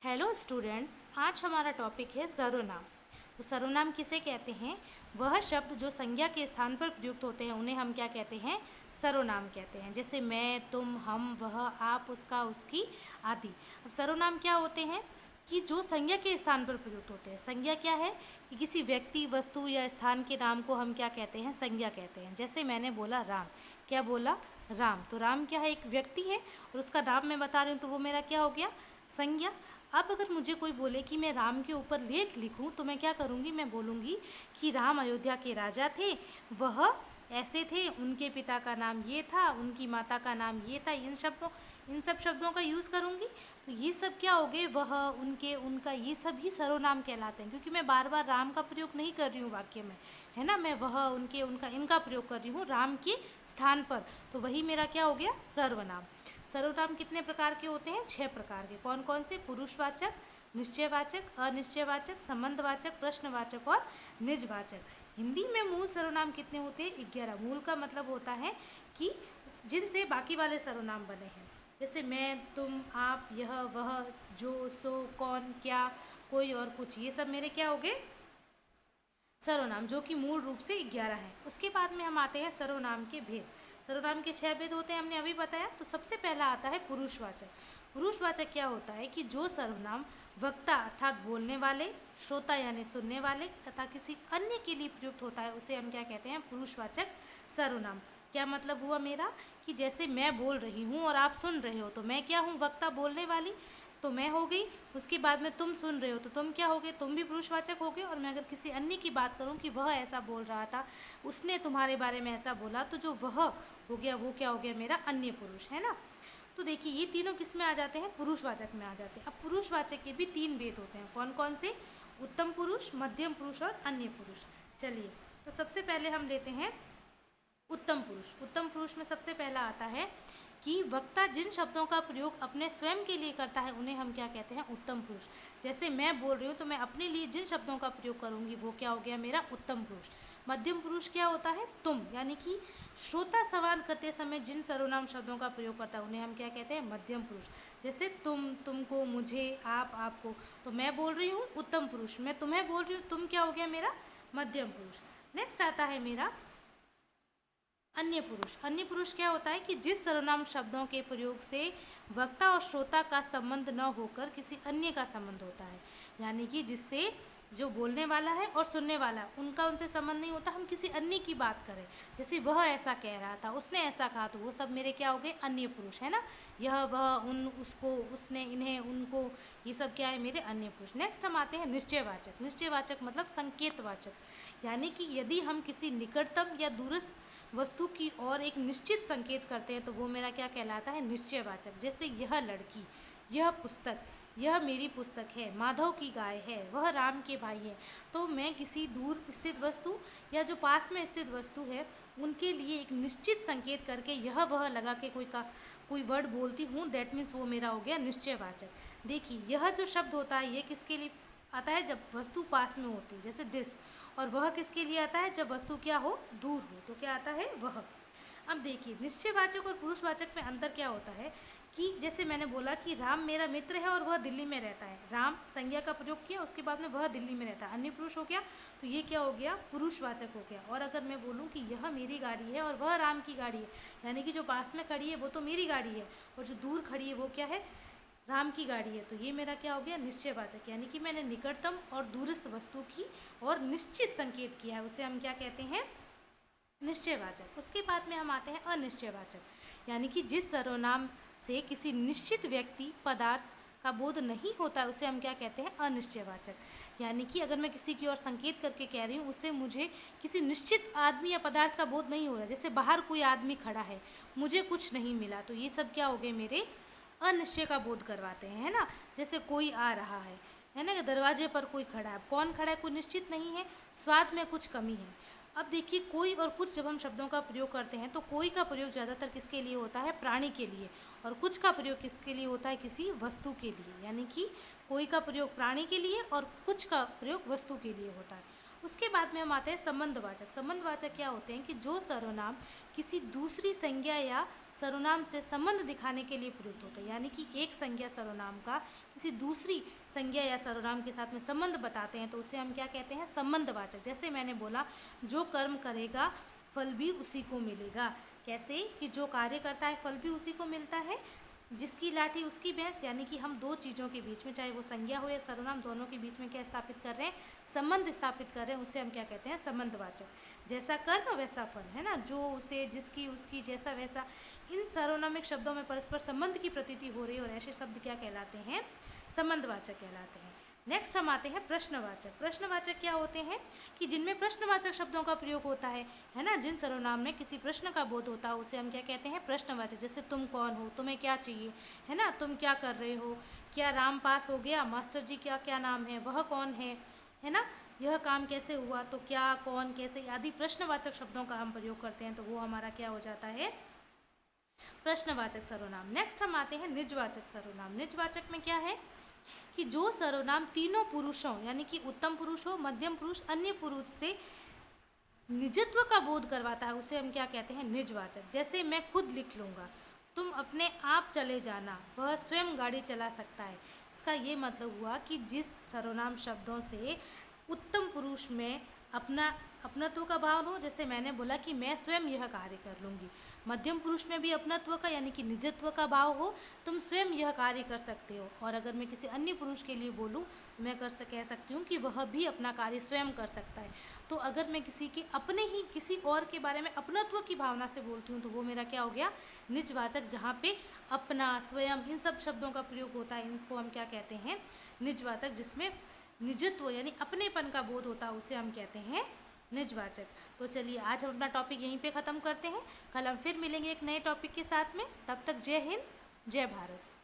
Hello students, आज हमारा topic है सर्वनाम। तो सर्वनाम किसे कहते हैं? वह शब्द जो संज्ञा के स्थान पर प्रयुक्त होते हैं उन्हें हम क्या कहते हैं? सर्वनाम कहते हैं। जैसे मैं, तुम, हम, वह, आप, उसका, उसकी आदि। अब सर्वनाम क्या होते हैं कि जो संज्ञा के स्थान पर प्रयुक्त होते हैं। संज्ञा क्या है कि किसी व्यक्ति, वस्तु या स्थान के नाम को हम क्या कहते हैं? संज्ञा कहते हैं। जैसे मैंने बोला राम, क्या बोला? राम। तो राम क्या है? एक व्यक्ति है और उसका नाम मैं बता रही हूँ, तो वो मेरा क्या हो गया? संज्ञा। अब अगर मुझे कोई बोले कि मैं राम के ऊपर लेख लिखूं, तो मैं क्या करूंगी? मैं बोलूंगी कि राम अयोध्या के राजा थे, वह ऐसे थे, उनके पिता का नाम ये था, उनकी माता का नाम ये था। इन सब शब्दों का यूज़ करूंगी। तो ये सब क्या हो गए? वह, उनके, उनका, ये सब ही सर्वनाम कहलाते हैं, क्योंकि मैं बार बार राम का प्रयोग नहीं कर रही हूँ वाक्य में, है ना। मैं वह, उनके, उनका, इनका प्रयोग कर रही हूँ राम के स्थान पर। तो वही मेरा क्या हो गया? सर्वनाम। सर्वनाम कितने प्रकार के होते हैं? 6 प्रकार के। कौन कौन से? पुरुषवाचक, निश्चयवाचक, अनिश्चयवाचक, संबंधवाचक, प्रश्नवाचक और निजवाचक। हिंदी में मूल सर्वनाम कितने होते हैं? 11। मूल का मतलब होता है कि जिनसे बाकी वाले सर्वनाम बने हैं। जैसे मैं, तुम, आप, यह, वह, जो, सो, कौन, क्या, कोई और कुछ, ये सब मेरे क्या हो गए? सर्वनाम, जो कि मूल रूप से 11 है। उसके बाद में हम आते हैं सर्वनाम के भेद। सर्वनाम के 6 भेद होते हैं, हमने अभी बताया। तो सबसे पहला आता है पुरुषवाचक। पुरुषवाचक क्या होता है कि जो सर्वनाम वक्ता अर्थात बोलने वाले, श्रोता यानी सुनने वाले तथा किसी अन्य के लिए प्रयुक्त होता है, उसे हम क्या कहते हैं? पुरुषवाचक सर्वनाम। क्या मतलब हुआ मेरा कि जैसे मैं बोल रही हूँ और आप सुन रहे हो, तो मैं क्या हूँ? वक्ता, बोलने वाली, तो मैं हो गई। उसके बाद में तुम सुन रहे हो, तो तुम क्या हो गए? तुम भी पुरुषवाचक हो गए। और मैं अगर किसी अन्य की बात करूं कि वह ऐसा बोल रहा था, उसने तुम्हारे बारे में ऐसा बोला, तो जो वह हो गया वो क्या हो गया? मेरा अन्य पुरुष, है ना। तो देखिए, ये तीनों किस में आ जाते हैं? पुरुषवाचक में आ जाते हैं। अब पुरुषवाचक के भी 3 भेद होते हैं। कौन कौन से? उत्तम पुरुष, मध्यम पुरुष और अन्य पुरुष। चलिए, तो सबसे पहले हम लेते हैं उत्तम पुरुष। उत्तम पुरुष में सबसे पहला आता है कि वक्ता जिन शब्दों का प्रयोग अपने स्वयं के लिए करता है, उन्हें हम क्या कहते हैं? उत्तम पुरुष। जैसे मैं बोल रही हूँ, तो मैं अपने लिए जिन शब्दों का प्रयोग करूँगी वो क्या हो गया? मेरा उत्तम पुरुष। मध्यम पुरुष क्या होता है? तुम, यानी कि श्रोता सवाल करते समय जिन सर्वनाम शब्दों का प्रयोग करता है उन्हें हम क्या कहते हैं? मध्यम पुरुष। जैसे तुम, तुमको, मुझे, आप, आपको। तो मैं बोल रही हूँ उत्तम पुरुष, मैं तुम्हें बोल रही हूँ, तुम क्या हो गया? मेरा मध्यम पुरुष। नेक्स्ट आता है मेरा अन्य पुरुष। अन्य पुरुष क्या होता है कि जिस सर्वनाम शब्दों के प्रयोग से वक्ता और श्रोता का संबंध न होकर किसी अन्य का संबंध होता है, यानी कि जिससे जो बोलने वाला है और सुनने वाला है उनका उनसे संबंध नहीं होता, हम किसी अन्य की बात करें। जैसे वह ऐसा कह रहा था, उसने ऐसा कहा, तो वो सब मेरे क्या हो गए? अन्य पुरुष, है ना। यह, वह, उन, उसको, उसने, इन्हें, उनको, ये सब क्या है? मेरे अन्य पुरुष। नेक्स्ट हम आते हैं निश्चयवाचक। निश्चयवाचक मतलब संकेतवाचक, यानी कि यदि हम किसी निकटतम या दूरस्थ वस्तु की ओर एक निश्चित संकेत करते हैं, तो वो मेरा क्या कहलाता है? निश्चयवाचक। जैसे यह लड़की, यह पुस्तक, यह मेरी पुस्तक है, माधव की गाय है, वह राम के भाई है। तो मैं किसी दूर स्थित वस्तु या जो पास में स्थित वस्तु है उनके लिए एक निश्चित संकेत करके यह वह लगा के कोई वर्ड बोलती हूँ, दैट मीन्स वो मेरा हो गया निश्चयवाचक। देखिए, यह जो शब्द होता है ये किसके लिए आता है? जब वस्तु पास में होती है, जैसे दिस। और वह किसके लिए आता है? जब वस्तु क्या हो? दूर हो। तो क्या आता है? वह। अब देखिए, निश्चयवाचक और पुरुषवाचक में अंतर क्या होता है कि जैसे मैंने बोला कि राम मेरा मित्र है और वह दिल्ली में रहता है। राम संज्ञा का प्रयोग किया, उसके बाद में वह दिल्ली में रहता है, अन्य पुरुष हो गया। तो ये क्या हो गया? पुरुषवाचक हो गया। और अगर मैं बोलूँ कि यह मेरी गाड़ी है और वह राम की गाड़ी है, यानी कि जो पास में खड़ी है वो तो मेरी गाड़ी है और जो दूर खड़ी है वो क्या है? राम की गाड़ी है। तो ये मेरा क्या हो गया? निश्चयवाचक, यानी कि मैंने निकटतम और दूरस्थ वस्तु की और निश्चित संकेत किया है, उसे हम क्या कहते हैं? निश्चयवाचक। उसके बाद में हम आते हैं अनिश्चयवाचक, यानी कि जिस सर्वनाम से किसी निश्चित व्यक्ति, पदार्थ का बोध नहीं होता है उसे हम क्या कहते हैं? अनिश्चयवाचक। यानी कि अगर मैं किसी की ओर संकेत करके कह रही हूँ, उससे मुझे किसी निश्चित आदमी या पदार्थ का बोध नहीं हो रहा। जैसे बाहर कोई आदमी खड़ा है, मुझे कुछ नहीं मिला, तो ये सब क्या हो गए? मेरे अनिश्चय का बोध करवाते हैं, है ना। जैसे कोई आ रहा है ना, कि दरवाजे पर कोई खड़ा है, कौन खड़ा है? कोई निश्चित नहीं है, स्वाद में कुछ कमी है। अब देखिए, कोई और कुछ जब हम शब्दों का प्रयोग करते हैं तो कोई का प्रयोग ज़्यादातर किसके लिए होता है? प्राणी के लिए। और कुछ का प्रयोग किसके लिए होता है? किसी वस्तु के लिए। यानी कि कोई का प्रयोग प्राणी के लिए और कुछ का प्रयोग वस्तु के लिए होता है। उसके बाद में हम आते हैं संबंधवाचक। संबंधवाचक क्या होते हैं कि जो सर्वनाम किसी दूसरी संज्ञा या सर्वनाम से संबंध दिखाने के लिए प्रयुक्त होता है। यानी कि एक संज्ञा सर्वनाम का किसी दूसरी संज्ञा या सर्वनाम के साथ में संबंध बताते हैं तो उसे हम क्या कहते हैं, संबंधवाचक। जैसे मैंने बोला, जो कर्म करेगा फल भी उसी को मिलेगा। कैसे कि जो कार्य करता है फल भी उसी को मिलता है, जिसकी लाठी उसकी भैंस। यानी कि हम दो चीज़ों के बीच में, चाहे वो संज्ञा हो या सर्वनाम, दोनों के बीच में क्या स्थापित कर रहे हैं, संबंध स्थापित कर रहे हैं, उसे हम क्या कहते हैं, संबंधवाचक। जैसा कर्म वैसा फल, है ना, जो उसे, जिसकी उसकी, जैसा वैसा, इन सर्वनामिक शब्दों में परस्पर संबंध की प्रतीति हो रही है और ऐसे शब्द क्या कहलाते हैं, संबंधवाचक कहलाते हैं। नेक्स्ट हम आते हैं प्रश्नवाचक। प्रश्नवाचक क्या होते हैं कि जिनमें प्रश्नवाचक शब्दों का प्रयोग होता है ना, जिन सर्वनाम में किसी प्रश्न का बोध होता है उसे हम क्या कहते हैं, प्रश्नवाचक। जैसे तुम कौन हो, तुम्हें क्या चाहिए, है ना, तुम क्या कर रहे हो, क्या राम पास हो गया, मास्टर जी क्या क्या नाम है, वह कौन है ना, यह काम कैसे हुआ, तो क्या, कौन, कैसे आदि प्रश्नवाचक शब्दों का हम प्रयोग करते हैं तो वो हमारा क्या हो जाता है, प्रश्नवाचक सर्वनाम। नेक्स्ट हम आते हैं निजवाचक सर्वनाम। निजवाचक में क्या है कि जो सर्वनाम तीनों पुरुषों यानी कि उत्तम पुरुष हो, मध्यम पुरुष, अन्य पुरुष से निजत्व का बोध करवाता है उसे हम क्या कहते हैं, निजवाचक। जैसे मैं खुद लिख लूँगा, तुम अपने आप चले जाना, वह स्वयं गाड़ी चला सकता है। इसका ये मतलब हुआ कि जिस सर्वनाम शब्दों से उत्तम पुरुष में अपनत्व का भाव हो, जैसे मैंने बोला कि मैं स्वयं यह कार्य कर लूँगी। मध्यम पुरुष में भी अपनत्व का यानी कि निजत्व का भाव हो, तुम स्वयं यह कार्य कर सकते हो। और अगर मैं किसी अन्य पुरुष के लिए बोलूँ तो मैं कह सकती हूँ कि वह भी अपना कार्य स्वयं कर सकता है। तो अगर मैं किसी के अपने ही किसी और के बारे में अपनत्व की भावना से बोलती हूँ तो वो मेरा क्या हो गया, निजवाचक। जहाँ पे अपना, स्वयं, इन सब शब्दों का प्रयोग होता है, इनको हम क्या कहते हैं, निजवाचक। जिसमें निजत्व यानी अपनेपन का बोध होता है उसे हम कहते हैं निजवाचक। तो चलिए आज हम अपना टॉपिक यहीं पे ख़त्म करते हैं। कल हम फिर मिलेंगे एक नए टॉपिक के साथ में। तब तक जय हिंद, जय भारत।